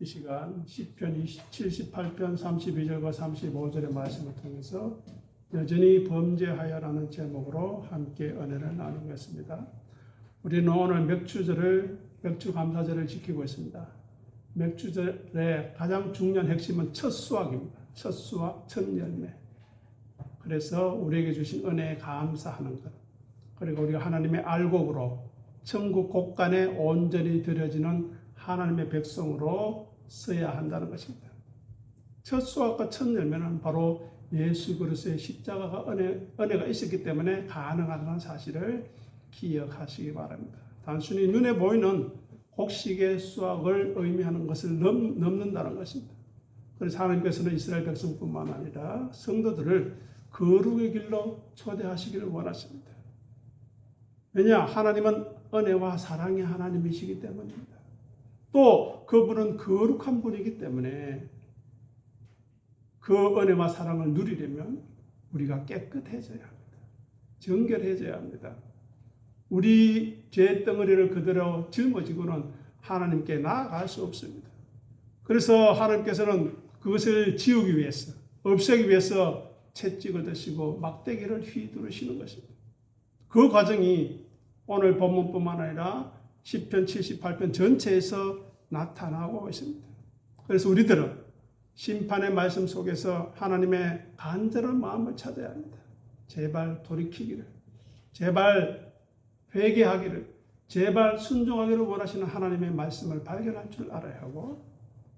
이 시간 시편 78편 32절과 35절의 말씀을 통해서 여전히 범죄하여라는 제목으로 함께 은혜를 나누겠습니다. 우리는 오늘 맥주 감사절을 지키고 있습니다. 맥주절의 가장 중요한 핵심은 첫 수확입니다. 첫 수확, 첫 열매. 그래서 우리에게 주신 은혜에 감사하는 것. 그리고 우리가 하나님의 알곡으로 천국 곳간에 온전히 드려지는 하나님의 백성으로 서야 한다는 것입니다. 첫 수확과 첫 열매는 바로 예수 그리스도의 십자가가 은혜가 있었기 때문에 가능하다는 사실을 기억하시기 바랍니다. 단순히 눈에 보이는 곡식의 수확을 의미하는 것을 넘는다는 것입니다. 그래서 하나님께서는 이스라엘 백성뿐만 아니라 성도들을 거룩의 길로 초대하시기를 원하십니다. 왜냐? 하나님은 은혜와 사랑의 하나님이시기 때문입니다. 또 그분은 거룩한 분이기 때문에 그 은혜와 사랑을 누리려면 우리가 깨끗해져야 합니다. 정결해져야 합니다. 우리 죄 덩어리를 그대로 짊어지고는 하나님께 나아갈 수 없습니다. 그래서 하나님께서는 그것을 지우기 위해서, 없애기 위해서 채찍을 드시고 막대기를 휘두르시는 것입니다. 그 과정이 오늘 본문뿐만 아니라 시편 78편 전체에서 나타나고 있습니다. 그래서 우리들은 심판의 말씀 속에서 하나님의 간절한 마음을 찾아야 합니다. 제발 돌이키기를, 제발 회개하기를, 제발 순종하기를 원하시는 하나님의 말씀을 발견할 줄 알아야 하고,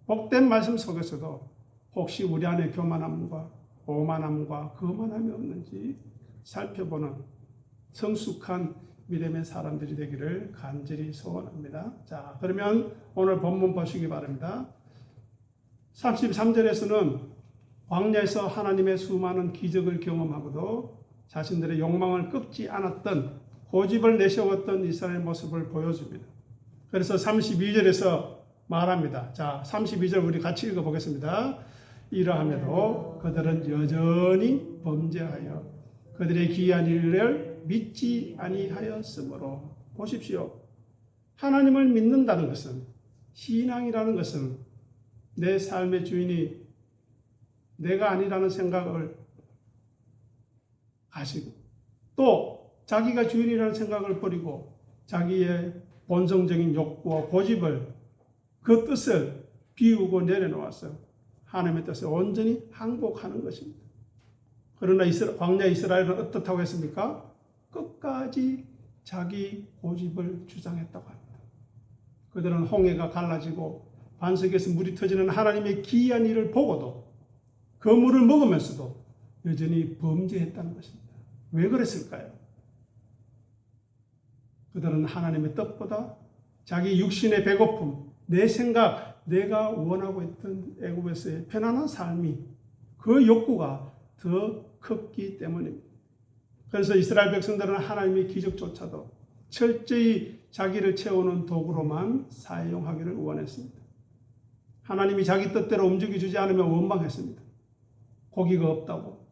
복된 말씀 속에서도 혹시 우리 안에 교만함과 오만함과 거만함이 없는지 살펴보는 성숙한 믿음의 사람들이 되기를 간절히 소원합니다. 자, 그러면 오늘 본문 보시기 바랍니다. 33절에서는 광야에서 하나님의 수많은 기적을 경험하고도 자신들의 욕망을 꺾지 않았던, 고집을 내세웠던 이스라엘의 모습을 보여줍니다. 그래서 32절에서 말합니다. 자, 32절 우리 같이 읽어보겠습니다. 이러함에도 그들은 여전히 범죄하여 그들의 귀한 일을 믿지 아니하였으므로. 보십시오. 하나님을 믿는다는 것은, 신앙이라는 것은 내 삶의 주인이 내가 아니라는 생각을 가지고, 또 자기가 주인이라는 생각을 버리고 자기의 본성적인 욕구와 고집을, 그 뜻을 비우고 내려놓아서 하나님의 뜻을 온전히 항복하는 것입니다. 그러나 광야 이스라엘은 어떻다고 했습니까? 끝까지 자기 고집을 주장했다고 합니다. 그들은 홍해가 갈라지고 반석에서 물이 터지는 하나님의 기이한 일을 보고도, 그 물을 먹으면서도 여전히 범죄했다는 것입니다. 왜 그랬을까요? 그들은 하나님의 뜻보다 자기 육신의 배고픔, 내 생각, 내가 원하고 있던 애굽에서의 편안한 삶이, 그 욕구가 더 컸기 때문입니다. 그래서 이스라엘 백성들은 하나님의 기적조차도 철저히 자기를 채우는 도구로만 사용하기를 원했습니다. 하나님이 자기 뜻대로 움직여주지 않으면 원망했습니다. 고기가 없다고,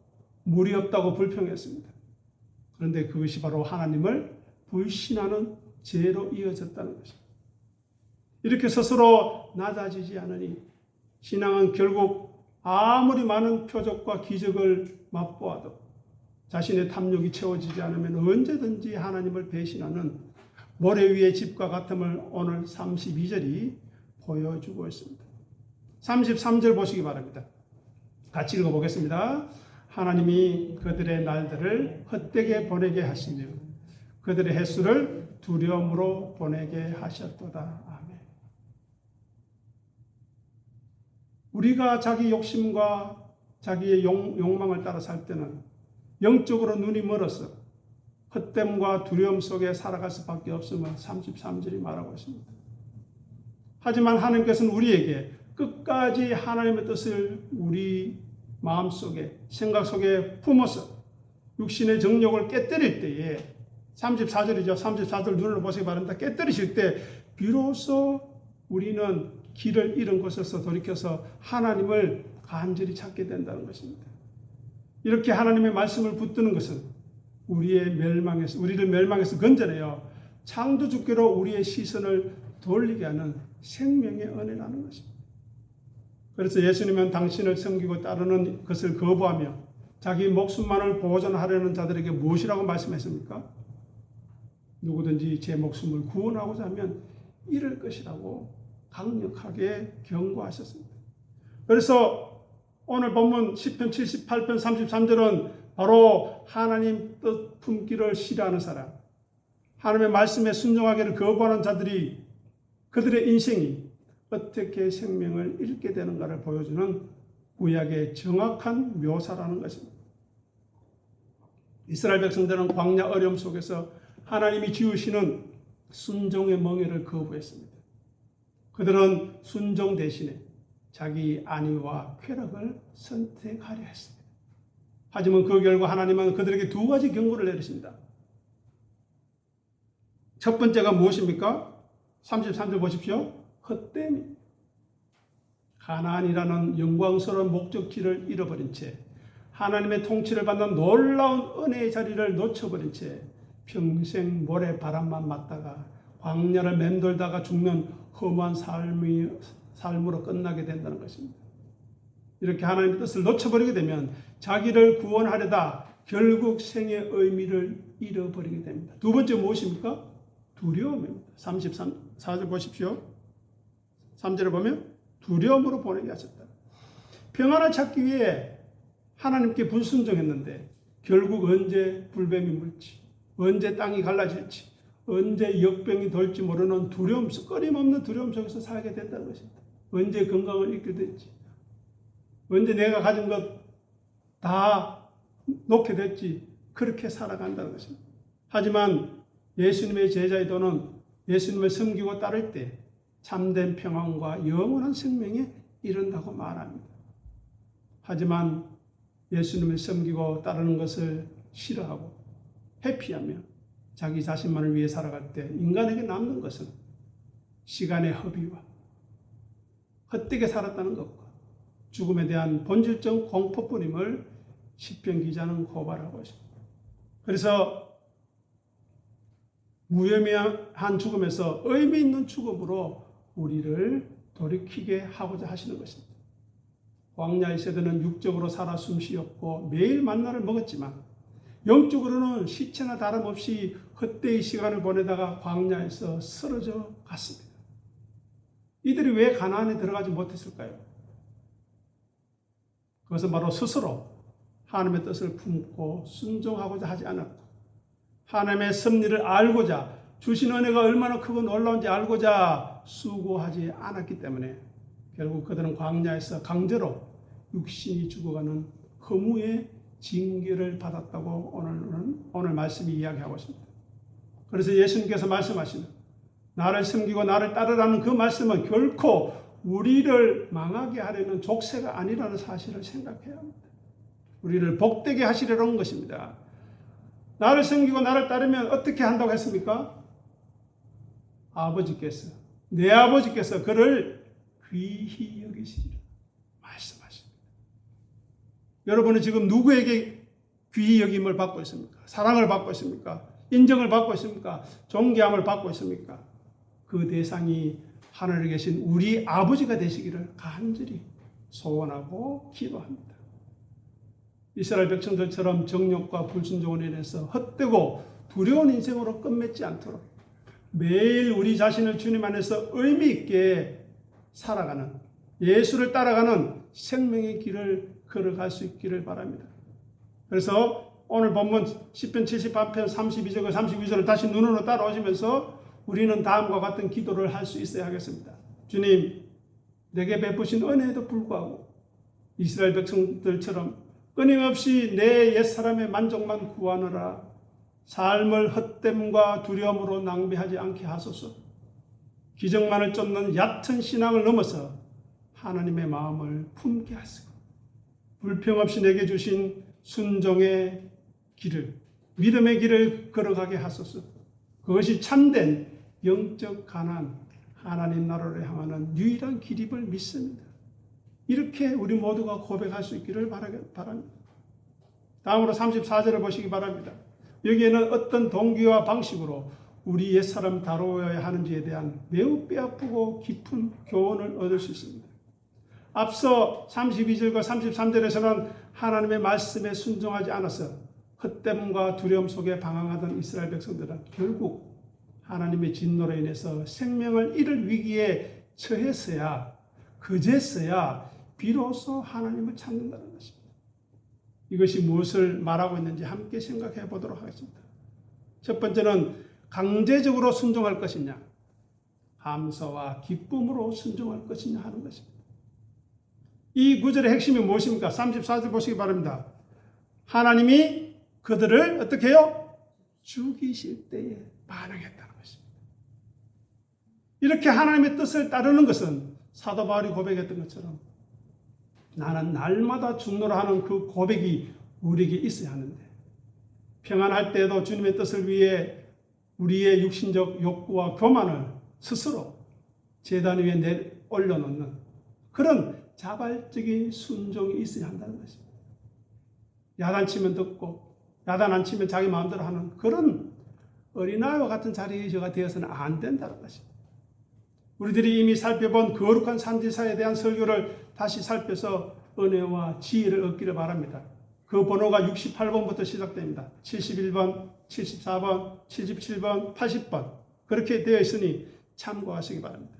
물이 없다고 불평했습니다. 그런데 그것이 바로 하나님을 불신하는 죄로 이어졌다는 것입니다. 이렇게 스스로 낮아지지 않으니 신앙은 결국 아무리 많은 표적과 기적을 맛보아도 자신의 탐욕이 채워지지 않으면 언제든지 하나님을 배신하는 모래 위의 집과 같음을 오늘 32절이 보여주고 있습니다. 33절 보시기 바랍니다. 같이 읽어보겠습니다. 하나님이 그들의 날들을 헛되게 보내게 하시며 그들의 횟수를 두려움으로 보내게 하셨도다. 아멘. 우리가 자기 욕심과 자기의 욕망을 따라 살 때는 영적으로 눈이 멀어서 헛됨과 두려움 속에 살아갈 수밖에 없음을 33절이 말하고 있습니다. 하지만 하나님께서는 우리에게 끝까지 하나님의 뜻을 우리 마음속에, 생각 속에 품어서 육신의 정욕을 깨뜨릴 때에, 34절이죠. 34절 눈을 보시기 바랍니다. 깨뜨리실 때 비로소 우리는 길을 잃은 곳에서 돌이켜서 하나님을 간절히 찾게 된다는 것입니다. 이렇게 하나님의 말씀을 붙드는 것은 우리를 멸망에서 건져내어 창조주께로 우리의 시선을 돌리게 하는 생명의 은혜라는 것입니다. 그래서 예수님은 당신을 섬기고 따르는 것을 거부하며 자기 목숨만을 보존하려는 자들에게 무엇이라고 말씀했습니까? 누구든지 제 목숨을 구원하고자 하면 잃을 것이라고 강력하게 경고하셨습니다. 그래서 오늘 본문 10편 78편 33절은 바로 하나님 뜻 품기를 싫어하는 사람, 하나님의 말씀에 순종하기를 거부하는 자들이 그들의 인생이 어떻게 생명을 잃게 되는가를 보여주는 구약의 정확한 묘사라는 것입니다. 이스라엘 백성들은 광야 어려움 속에서 하나님이 지으시는 순종의 멍에를 거부했습니다. 그들은 순종 대신에 자기 안위와 쾌락을 선택하려 했습니다. 하지만 그 결과 하나님은 그들에게 두 가지 경고를 내리십니다. 첫 번째가 무엇입니까? 33절 보십시오. 헛됨입니다. 가나안이라는 영광스러운 목적지를 잃어버린 채 하나님의 통치를 받는 놀라운 은혜의 자리를 놓쳐버린 채 평생 모래 바람만 맞다가 광야를 맴돌다가 죽는 험한 삶으로 끝나게 된다는 것입니다. 이렇게 하나님의 뜻을 놓쳐버리게 되면 자기를 구원하려다 결국 생의 의미를 잃어버리게 됩니다. 두 번째 무엇입니까? 두려움입니다. 34절 보십시오. 3절에 보면 두려움으로 보내게 하셨다. 평안을 찾기 위해 하나님께 불순종했는데 결국 언제 불뱀이 물지, 언제 땅이 갈라질지, 언제 역병이 돌지 모르는 두려움, 끊임없는 두려움 속에서 살게 된다는 것입니다. 언제 건강을 잃게 될지, 언제 내가 가진 것 다 놓게 될지 그렇게 살아간다는 것입니다. 하지만 예수님의 제자의 도는 예수님을 섬기고 따를 때 참된 평안과 영원한 생명에 이른다고 말합니다. 하지만 예수님을 섬기고 따르는 것을 싫어하고 회피하며 자기 자신만을 위해 살아갈 때 인간에게 남는 것은 시간의 허비와 헛되게 살았다는 것과 죽음에 대한 본질적 공포뿐임을 시편 기자는 고발하고 있습니다. 그래서 무의미한 죽음에서 의미 있는 죽음으로 우리를 돌이키게 하고자 하시는 것입니다. 광야의 세대는 육적으로 살아 숨쉬었고 매일 만나를 먹었지만 영적으로는 시체나 다름없이 헛되이 시간을 보내다가 광야에서 쓰러져 갔습니다. 이들이 왜 가나안에 들어가지 못했을까요? 그것은 바로 스스로 하나님의 뜻을 품고 순종하고자 하지 않았고 하나님의 섭리를 알고자 주신 은혜가 얼마나 크고 놀라운지 알고자 수고하지 않았기 때문에 결국 그들은 광야에서 강제로 육신이 죽어가는 허무의 징계를 받았다고 오늘 말씀이 이야기하고 있습니다. 그래서 예수님께서 말씀하시는 나를 섬기고 나를 따르라는 그 말씀은 결코 우리를 망하게 하려는 족쇄가 아니라는 사실을 생각해야 합니다. 우리를 복되게 하시려는 것입니다. 나를 섬기고 나를 따르면 어떻게 한다고 했습니까? 아버지께서, 내 아버지께서 그를 귀히 여기시리라 말씀하십니다. 여러분은 지금 누구에게 귀히 여김을 받고 있습니까? 사랑을 받고 있습니까? 인정을 받고 있습니까? 존귀함을 받고 있습니까? 그 대상이 하늘에 계신 우리 아버지가 되시기를 간절히 소원하고 기도합니다. 이스라엘 백성들처럼 정욕과 불순종을 인해서 헛되고 두려운 인생으로 끝맺지 않도록 매일 우리 자신을 주님 안에서 의미 있게 살아가는 예수를 따라가는 생명의 길을 걸어갈 수 있기를 바랍니다. 그래서 오늘 본문 10편 78편 32절 32절을 다시 눈으로 따라오시면서 우리는 다음과 같은 기도를 할 수 있어야 하겠습니다. 주님, 내게 베푸신 은혜에도 불구하고 이스라엘 백성들처럼 끊임없이 내 옛사람의 만족만 구하느라 삶을 헛됨과 두려움으로 낭비하지 않게 하소서. 기적만을 쫓는 얕은 신앙을 넘어서 하나님의 마음을 품게 하시고 불평 없이 내게 주신 순종의 길을, 믿음의 길을 걸어가게 하소서. 그것이 참된 영적 가난, 하나님 나라를 향하는 유일한 길임을 믿습니다. 이렇게 우리 모두가 고백할 수 있기를 바랍니다. 다음으로 34절을 보시기 바랍니다. 여기에는 어떤 동기와 방식으로 우리 옛사람 다루어야 하는지에 대한 매우 뼈아프고 깊은 교훈을 얻을 수 있습니다. 앞서 32절과 33절에서는 하나님의 말씀에 순종하지 않아서 헛됨과 두려움 속에 방황하던 이스라엘 백성들은 결국 하나님의 진노로 인해서 생명을 잃을 위기에 처했어야, 그제서야 비로소 하나님을 찾는다는 것입니다. 이것이 무엇을 말하고 있는지 함께 생각해 보도록 하겠습니다. 첫 번째는 강제적으로 순종할 것이냐, 감사와 기쁨으로 순종할 것이냐 하는 것입니다. 이 구절의 핵심이 무엇입니까? 34절 보시기 바랍니다. 하나님이 그들을 어떻게 해요? 죽이실 때에 반응했다는 것입니다. 이렇게 하나님의 뜻을 따르는 것은 사도 바울이 고백했던 것처럼 나는 날마다 죽노라 하는 그 고백이 우리에게 있어야 하는데, 평안할 때에도 주님의 뜻을 위해 우리의 육신적 욕구와 교만을 스스로 제단 위에 올려놓는 그런 자발적인 순종이 있어야 한다는 것입니다. 야단치면 듣고 야단 안 치면 자기 마음대로 하는 그런 어린아이와 같은 자리가 되어서는 안 된다는 것입니다. 우리들이 이미 살펴본 거룩한 산지사에 대한 설교를 다시 살펴서 은혜와 지혜를 얻기를 바랍니다. 그 번호가 68번부터 시작됩니다. 71번, 74번, 77번, 80번 그렇게 되어 있으니 참고하시기 바랍니다.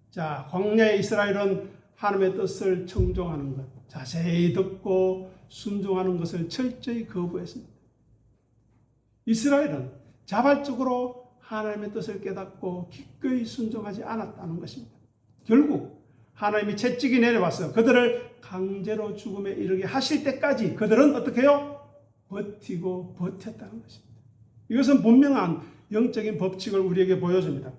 자, 광야의 이스라엘은 하나님의 뜻을 청종하는 것, 자세히 듣고 순종하는 것을 철저히 거부했습니다. 이스라엘은 자발적으로 하나님의 뜻을 깨닫고 기꺼이 순종하지 않았다는 것입니다. 결국 하나님이 채찍이 내려와서 그들을 강제로 죽음에 이르게 하실 때까지 그들은 어떻게 해요? 버티고 버텼다는 것입니다. 이것은 분명한 영적인 법칙을 우리에게 보여줍니다.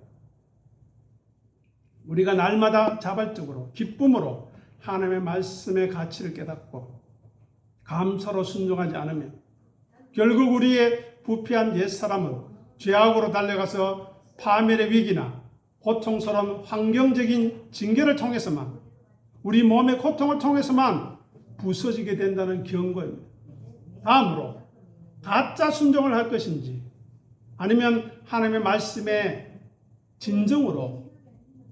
우리가 날마다 자발적으로 기쁨으로 하나님의 말씀의 가치를 깨닫고 감사로 순종하지 않으면 결국 우리의 부패한 옛사람은 죄악으로 달려가서 파멸의 위기나 고통스러운 환경적인 징계를 통해서만, 우리 몸의 고통을 통해서만 부서지게 된다는 경고입니다. 다음으로 가짜 순종을 할 것인지 아니면 하나님의 말씀에 진정으로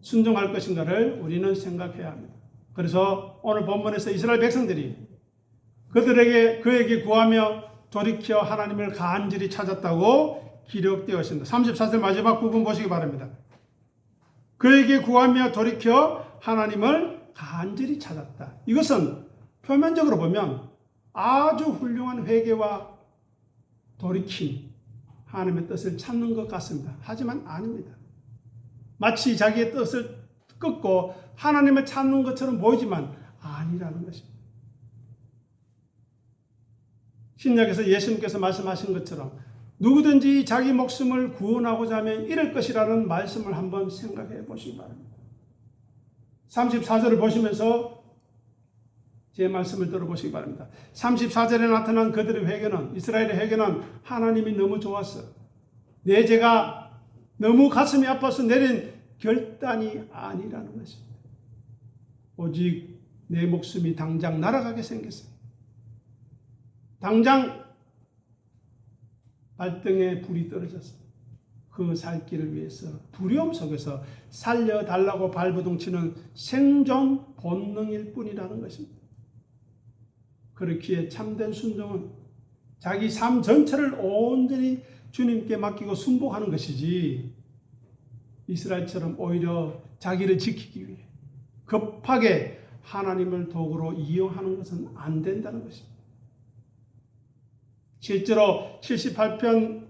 순종할 것인가를 우리는 생각해야 합니다. 그래서 오늘 본문에서 이스라엘 백성들이 그에게 구하며 돌이켜 하나님을 간절히 찾았다고 기록되어 있습니다. 34절 마지막 부분 보시기 바랍니다. 그에게 구하며 돌이켜 하나님을 간절히 찾았다. 이것은 표면적으로 보면 아주 훌륭한 회개와 돌이킴, 하나님의 뜻을 찾는 것 같습니다. 하지만 아닙니다. 마치 자기의 뜻을 끊고 하나님을 찾는 것처럼 보이지만 아니라는 것입니다. 신약에서 예수님께서 말씀하신 것처럼 누구든지 자기 목숨을 구원하고자 하면 잃을 것이라는 말씀을 한번 생각해 보시기 바랍니다. 34절을 보시면서 제 말씀을 들어보시기 바랍니다. 34절에 나타난 그들의 회개는, 이스라엘의 회개는 하나님이 너무 좋았어. 내 죄가 너무 가슴이 아파서 내린 결단이 아니라는 것입니다. 오직 내 목숨이 당장 날아가게 생겼어요. 당장 발등에 불이 떨어졌어요. 그 살 길을 위해서 두려움 속에서 살려달라고 발버둥치는 생존 본능일 뿐이라는 것입니다. 그렇기에 참된 순종은 자기 삶 전체를 온전히 주님께 맡기고 순복하는 것이지, 이스라엘처럼 오히려 자기를 지키기 위해 급하게 하나님을 도구로 이용하는 것은 안 된다는 것입니다. 실제로 78편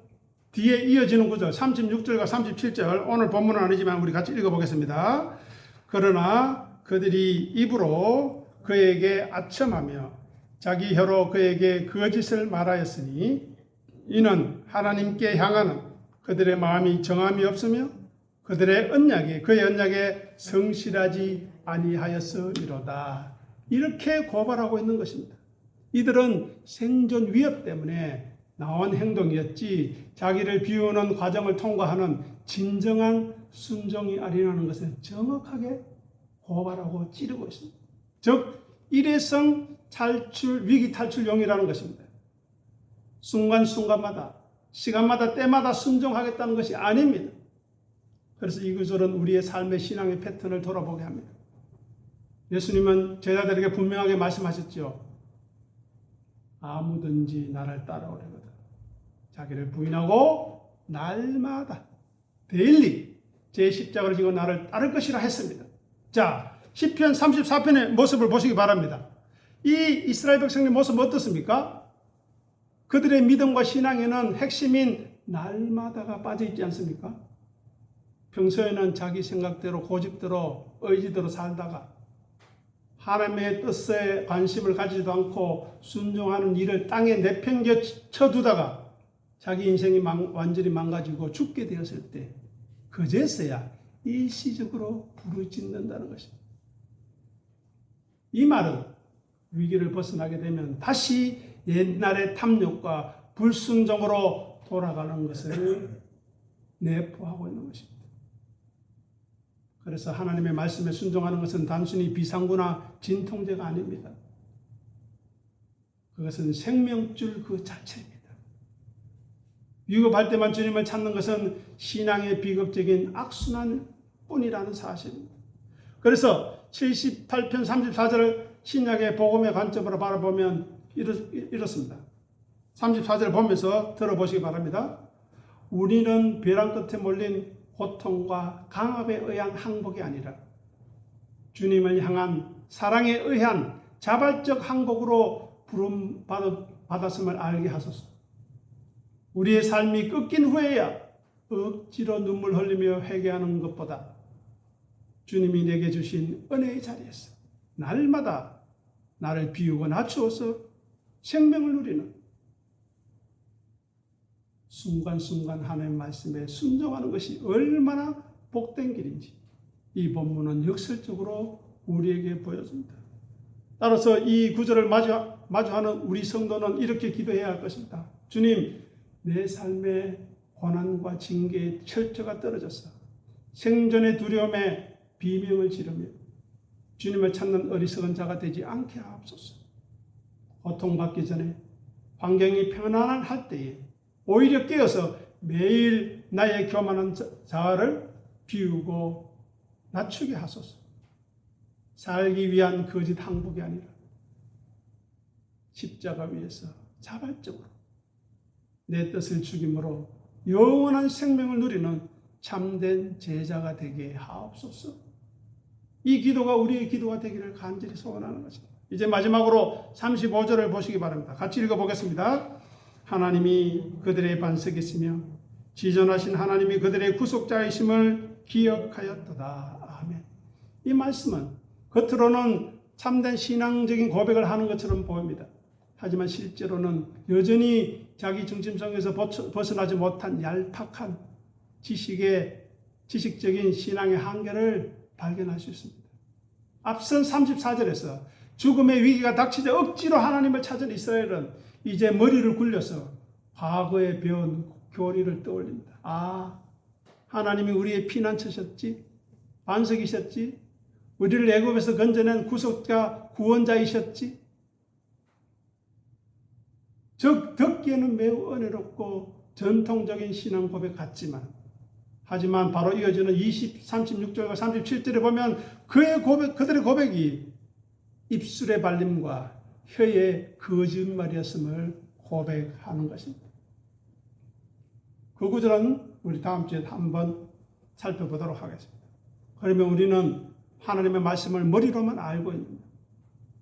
뒤에 이어지는 구절 36절과 37절, 오늘 본문은 아니지만 우리 같이 읽어보겠습니다. 그러나 그들이 입으로 그에게 아첨하며 자기 혀로 그에게 거짓을 말하였으니 이는 하나님께 향하는 그들의 마음이 정함이 없으며 그들의 그의 언약에 성실하지 아니하였으리로다. 이렇게 고발하고 있는 것입니다. 이들은 생존 위협 때문에 나온 행동이었지 자기를 비우는 과정을 통과하는 진정한 순종이 아니라는 것을 정확하게 고발하고 찌르고 있습니다. 즉 일회성 위기 탈출용이라는 것입니다. 순간순간마다, 시간마다, 때마다 순종하겠다는 것이 아닙니다. 그래서 이 구절은 우리의 삶의 신앙의 패턴을 돌아보게 합니다. 예수님은 제자들에게 분명하게 말씀하셨죠. 아무든지 나를 따라오려거든 자기를 부인하고 날마다 데일리 제 십자가를 지고 나를 따를 것이라 했습니다. 자, 시편 34편의 모습을 보시기 바랍니다. 이 이스라엘 백성의 모습은 어떻습니까? 그들의 믿음과 신앙에는 핵심인 날마다가 빠져 있지 않습니까? 평소에는 자기 생각대로 고집대로 의지대로 살다가 하나님의 뜻에 관심을 가지지도 않고 순종하는 일을 땅에 내팽개쳐 두다가 자기 인생이 완전히 망가지고 죽게 되었을 때 그제서야 일시적으로 부르짖는다는 것입니다. 이 말은 위기를 벗어나게 되면 다시 옛날의 탐욕과 불순종으로 돌아가는 것을 내포하고 있는 것입니다. 그래서 하나님의 말씀에 순종하는 것은 단순히 비상구나 진통제가 아닙니다. 그것은 생명줄 그 자체입니다. 위급할 때만 주님을 찾는 것은 신앙의 비극적인 악순환 뿐이라는 사실입니다. 그래서 78편 34절을 신약의 복음의 관점으로 바라보면 이렇습니다. 34절을 보면서 들어보시기 바랍니다. 우리는 벼랑 끝에 몰린 고통과 강압에 의한 항복이 아니라 주님을 향한 사랑에 의한 자발적 항복으로 부름 받았음을 알게 하소서. 우리의 삶이 꺾인 후에야 억지로 눈물 흘리며 회개하는 것보다 주님이 내게 주신 은혜의 자리에서 날마다 나를 비우고 낮추어서 생명을 누리는 순간순간 하나님의 말씀에 순종하는 것이 얼마나 복된 길인지 이 본문은 역설적으로 우리에게 보여줍니다. 따라서 이 구절을 마주하는 우리 성도는 이렇게 기도해야 할 것입니다. 주님, 내 삶의 고난과 징계의 철저가 떨어져서 생존의 두려움에 비명을 지르며 주님을 찾는 어리석은 자가 되지 않게 하옵소서. 고통받기 전에 환경이 편안할 때에 오히려 깨어서 매일 나의 교만한 자아를 비우고 낮추게 하소서. 살기 위한 거짓 항복이 아니라 십자가 위에서 자발적으로 내 뜻을 죽임으로 영원한 생명을 누리는 참된 제자가 되게 하옵소서. 이 기도가 우리의 기도가 되기를 간절히 소원하는 것입니다. 이제 마지막으로 35절을 보시기 바랍니다. 같이 읽어보겠습니다. 하나님이 그들의 반석이시며 지존하신 하나님이 그들의 구속자이심을 기억하였도다. 아멘. 이 말씀은 겉으로는 참된 신앙적인 고백을 하는 것처럼 보입니다. 하지만 실제로는 여전히 자기 중심성에서 벗어나지 못한 얄팍한 지식적인 신앙의 한계를 발견할 수 있습니다. 앞선 34절에서 죽음의 위기가 닥치자 억지로 하나님을 찾은 이스라엘은 이제 머리를 굴려서 과거에 배운 교리를 떠올립니다. 아, 하나님이 우리의 피난처셨지, 반석이셨지, 우리를 애굽에서 건져낸 구속자, 구원자이셨지. 즉 듣기에는 매우 은혜롭고 전통적인 신앙 고백 같지만, 하지만 바로 이어지는 36절과 37절에 보면 그들의 고백이 입술의 발림과 혀의 거짓말이었음을 고백하는 것입니다. 그 구절은 우리 다음 주에 한번 살펴보도록 하겠습니다. 그러면 우리는 하나님의 말씀을 머리로만 알고 있느냐,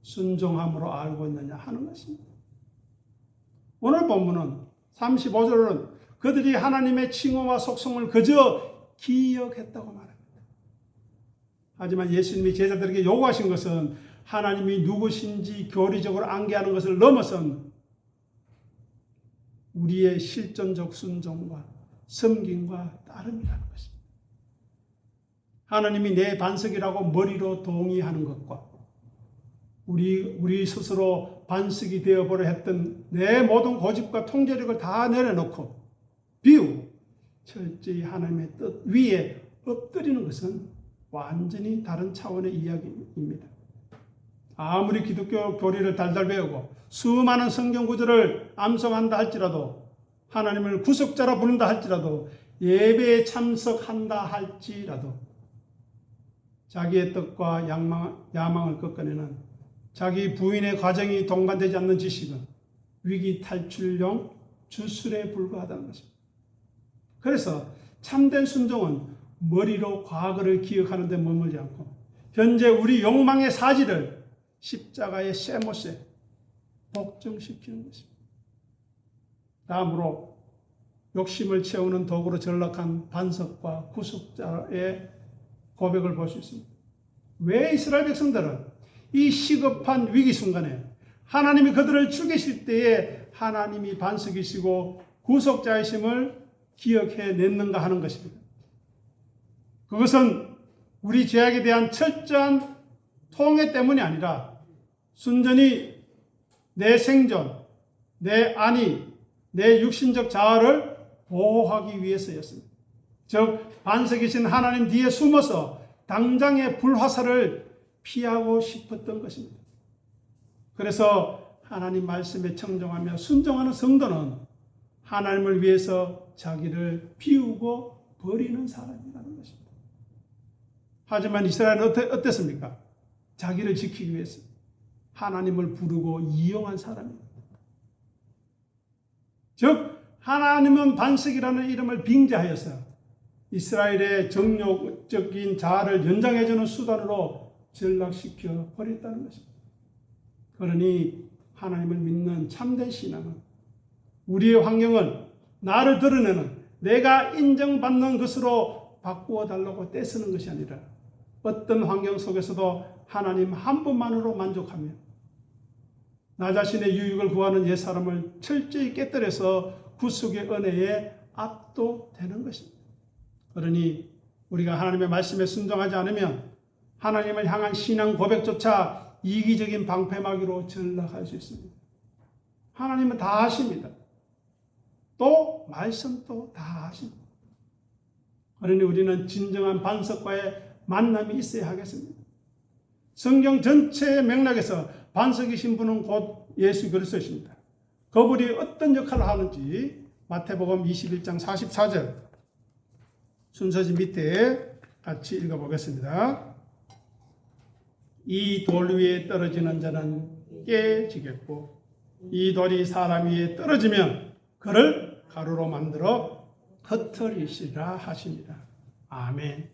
순종함으로 알고 있느냐 하는 것입니다. 오늘 본문은 35절은 그들이 하나님의 칭호와 속성을 그저 기억했다고 말합니다. 하지만 예수님이 제자들에게 요구하신 것은 하나님이 누구신지 교리적으로 암기하는 것을 넘어선 우리의 실존적 순종과 섬김과 따름이라는 것입니다. 하나님이 내 반석이라고 머리로 동의하는 것과 우리 스스로 반석이 되어보려 했던 내 모든 고집과 통제력을 다 내려놓고 비우고 철저히 하나님의 뜻 위에 엎드리는 것은 완전히 다른 차원의 이야기입니다. 아무리 기독교 교리를 달달 배우고 수많은 성경 구절을 암송한다 할지라도, 하나님을 구속자라 부른다 할지라도, 예배에 참석한다 할지라도 자기의 뜻과 야망을 꺾어내는 자기 부인의 가정이 동반되지 않는 지식은 위기 탈출용 주술에 불과하다는 것입니다. 그래서 참된 순종은 머리로 과거를 기억하는 데 머물지 않고 현재 우리 욕망의 사지를 십자가의 쇠못에 복종시키는 것입니다. 다음으로 욕심을 채우는 도구로 전락한 반석과 구속자의 고백을 볼 수 있습니다. 왜 이스라엘 백성들은 이 시급한 위기 순간에 하나님이 그들을 죽이실 때에 하나님이 반석이시고 구속자이심을 기억해냈는가 하는 것입니다. 그것은 우리 죄악에 대한 철저한 통회 때문이 아니라 순전히 내 생존, 내 안위, 내 육신적 자아를 보호하기 위해서였습니다. 즉 반석이신 하나님 뒤에 숨어서 당장의 불화살을 피하고 싶었던 것입니다. 그래서 하나님 말씀에 청종하며 순종하는 성도는 하나님을 위해서 자기를 비우고 버리는 사람이라는 것입니다. 하지만 이스라엘은 어땠습니까? 자기를 지키기 위해서 하나님을 부르고 이용한 사람입니다. 즉 하나님은 반석이라는 이름을 빙자하여서 이스라엘의 정욕적인 자아를 연장해주는 수단으로 전락시켜 버렸다는 것입니다. 그러니 하나님을 믿는 참된 신앙은 우리의 환경을 나를 드러내는 내가 인정받는 것으로 바꾸어 달라고 떼쓰는 것이 아니라 어떤 환경 속에서도 하나님 한 분만으로 만족하며 나 자신의 유익을 구하는 옛사람을 철저히 깨뜨려서 구속의 은혜에 압도되는 것입니다. 그러니 우리가 하나님의 말씀에 순종하지 않으면 하나님을 향한 신앙 고백조차 이기적인 방패막이로 전락할 수 있습니다. 하나님은 다 아십니다. 또 말씀도 다 아십니다. 그러니 우리는 진정한 반석과의 만남이 있어야 하겠습니다. 성경 전체의 맥락에서 반석이신 분은 곧 예수 그리스도이십니다. 그분이 어떤 역할을 하는지 마태복음 21장 44절 순서지 밑에 같이 읽어보겠습니다. 이 돌 위에 떨어지는 자는 깨지겠고 이 돌이 사람 위에 떨어지면 그를 가루로 만들어 흩어리시라 하십니다. 아멘.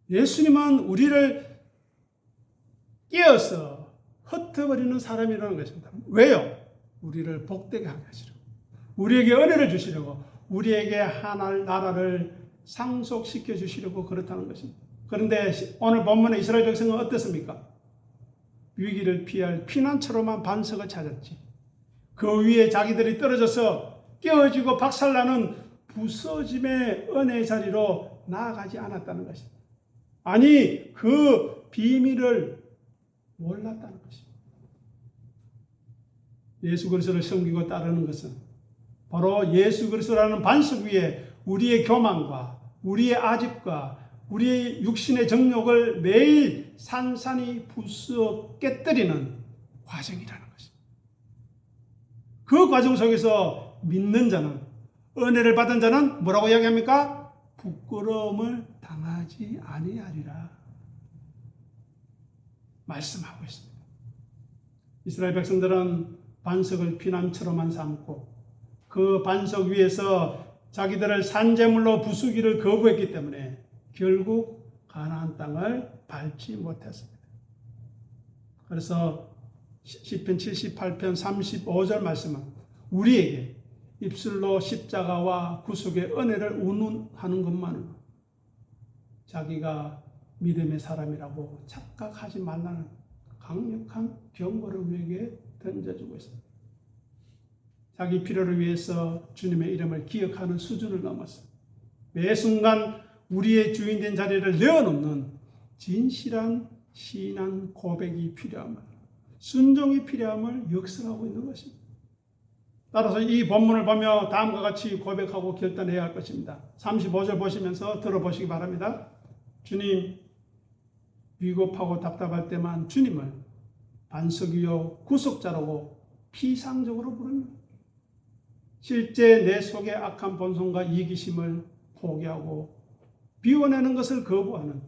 예수님은 우리를 깨어서 흩어버리는 사람이라는 것입니다. 왜요? 우리를 복되게 하게 하시려고, 우리에게 은혜를 주시려고, 우리에게 하나님 나라를 상속시켜 주시려고 그렇다는 것입니다. 그런데 오늘 본문의 이스라엘 백성은 어땠습니까? 위기를 피할 피난처로만 반석을 찾았지. 그 위에 자기들이 떨어져서 깨어지고 박살나는 부서짐의 은혜의 자리로 나아가지 않았다는 것입니다. 아니, 그 비밀을 몰랐다는 것입니다. 예수 그리스도를 섬기고 따르는 것은 바로 예수 그리스도라는 반석 위에 우리의 교만과 우리의 아집과 우리의 육신의 정욕을 매일 산산이 부수어 깨뜨리는 과정이라는 것입니다. 그 과정 속에서 믿는 자는, 은혜를 받은 자는 뭐라고 이야기합니까? 부끄러움을 당하지 아니하리라 말씀하고 있습니다. 이스라엘 백성들은 반석을 피난처로만 삼고 그 반석 위에서 자기들을 산재물로 부수기를 거부했기 때문에 결국 가나안 땅을 밟지 못했습니다. 그래서 시편 78편 35절 말씀은 우리에게 입술로 십자가와 구속의 은혜를 운운하는 것만으로 자기가 믿음의 사람이라고 착각하지 말라는 강력한 경고를 우리에게 던져주고 있습니다. 자기 필요를 위해서 주님의 이름을 기억하는 수준을 넘어서 매 순간 우리의 주인된 자리를 내어놓는 진실한 신앙 고백이 필요함을, 순종이 필요함을 역설하고 있는 것입니다. 따라서 이 본문을 보며 다음과 같이 고백하고 결단해야 할 것입니다. 35절 보시면서 들어보시기 바랍니다. 주님, 비겁하고 답답할 때만 주님을 반석이요 구속자라고 피상적으로 부릅니다. 실제 내 속의 악한 본성과 이기심을 포기하고 비워내는 것을 거부하는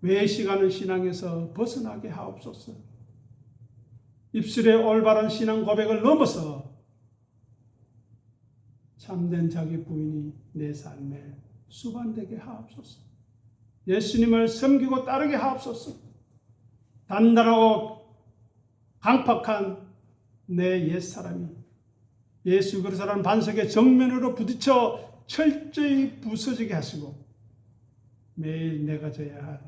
외식하는 신앙에서 벗어나게 하옵소서. 입술의 올바른 신앙 고백을 넘어서 참된 자기 부인이 내 삶에 수반되게 하옵소서. 예수님을 섬기고 따르게 하옵소서. 단단하고 강팍한 내 옛사람이 예수 그리스도라는 반석의 정면으로 부딪혀 철저히 부서지게 하시고 매일 내가 져야 할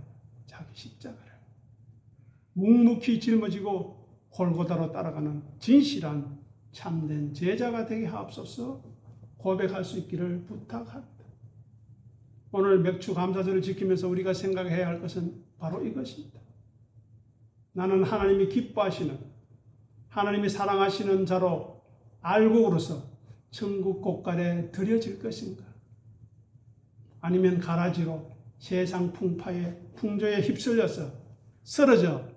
자기 십자가를 묵묵히 짊어지고 골고다로 따라가는 진실한 참된 제자가 되게 하옵소서. 고백할 수 있기를 부탁합니다. 오늘 맥주 감사절을 지키면서 우리가 생각해야 할 것은 바로 이것입니다. 나는 하나님이 기뻐하시는, 하나님이 사랑하시는 자로 알곡으로서 천국 곳간에 들여질 것인가? 아니면 가라지로 세상 풍파에 풍조에 휩쓸려서 쓰러져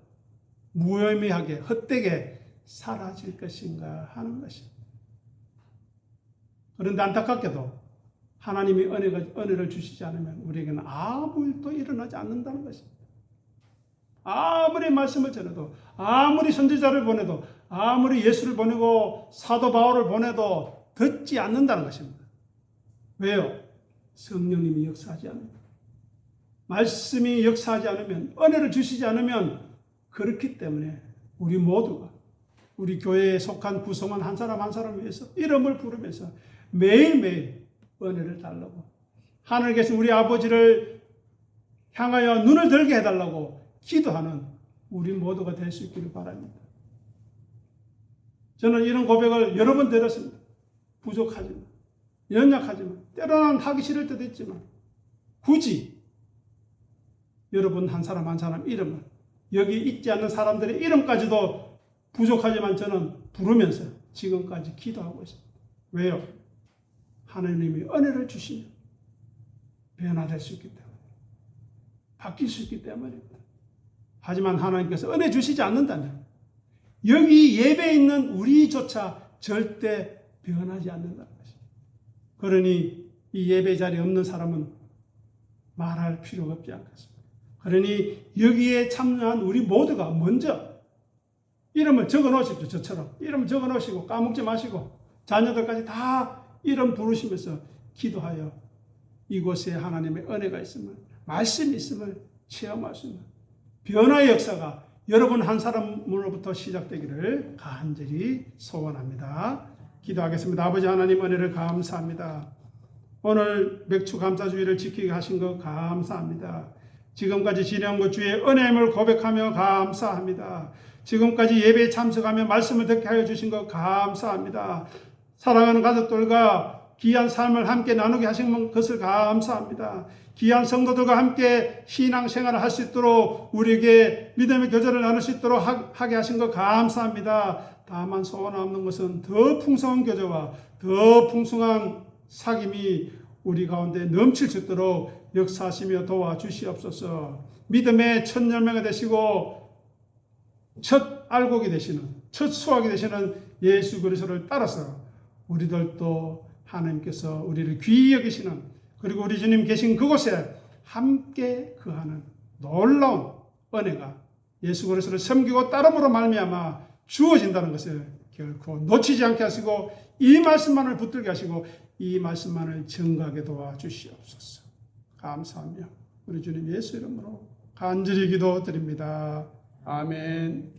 무의미하게 헛되게 사라질 것인가 하는 것입니다. 그런데 안타깝게도 하나님이 은혜를 주시지 않으면 우리에게는 아무 일도 일어나지 않는다는 것입니다. 아무리 말씀을 전해도, 아무리 선지자를 보내도, 아무리 예수를 보내고 사도 바울을 보내도 듣지 않는다는 것입니다. 왜요? 성령님이 역사하지 않으면, 말씀이 역사하지 않으면, 은혜를 주시지 않으면, 그렇기 때문에 우리 모두가 우리 교회에 속한 구성원 한 사람 한 사람을 위해서 이름을 부르면서 매일매일 은혜를 달라고, 하늘에 계신 우리 아버지를 향하여 눈을 들게 해달라고 기도하는 우리 모두가 될 수 있기를 바랍니다. 저는 이런 고백을 여러 번 들었습니다. 부족하지만, 연약하지만, 때로는 하기 싫을 때도 있지만 굳이 여러분 한 사람 한 사람 이름을, 여기 있지 않는 사람들의 이름까지도 부족하지만 저는 부르면서 지금까지 기도하고 있습니다. 왜요? 하나님이 은혜를 주시면 변화될 수 있기 때문에, 바뀔 수 있기 때문입니다. 하지만 하나님께서 은혜 주시지 않는다면 여기 예배에 있는 우리조차 절대 변하지 않는다는 것입니다. 그러니 이 예배 자리에 없는 사람은 말할 필요가 없지 않겠습니까? 그러니 여기에 참여한 우리 모두가 먼저 이름을 적어 놓으십시오. 저처럼 이름을 적어 놓으시고 까먹지 마시고 자녀들까지 다 이름 부르시면서 기도하여 이곳에 하나님의 은혜가 있으면, 말씀이 있음을 체험할 수 있는 변화의 역사가 여러분 한 사람으로부터 시작되기를 간절히 소원합니다. 기도하겠습니다. 아버지 하나님, 은혜를 감사합니다. 오늘 맥주 감사주의를 지키게 하신 것 감사합니다. 지금까지 지내온 것 주의 은혜임을 고백하며 감사합니다. 지금까지 예배에 참석하며 말씀을 듣게 하여 주신 것 감사합니다. 사랑하는 가족들과 귀한 삶을 함께 나누게 하신 것을 감사합니다. 귀한 성도들과 함께 신앙생활을 할 수 있도록 우리에게 믿음의 교제를 나눌 수 있도록 하게 하신 것 감사합니다. 다만 소원 없는 것은 더 풍성한 교제와 더 풍성한 사귐이 우리 가운데 넘칠 수 있도록 역사하시며 도와주시옵소서. 믿음의 첫 열매가 되시고 첫 알곡이 되시는, 첫 수확이 되시는 예수 그리스도를 따라서 우리들도 하나님께서 우리를 귀히 여기시는, 그리고 우리 주님 계신 그곳에 함께 거하는 놀라운 은혜가 예수 그리스도를 섬기고 따름으로 말미암아 주어진다는 것을 결코 놓치지 않게 하시고, 이 말씀만을 붙들게 하시고 이 말씀만을 증거하게 도와주시옵소서. 감사하며 우리 주님 예수 이름으로 간절히 기도드립니다. 아멘.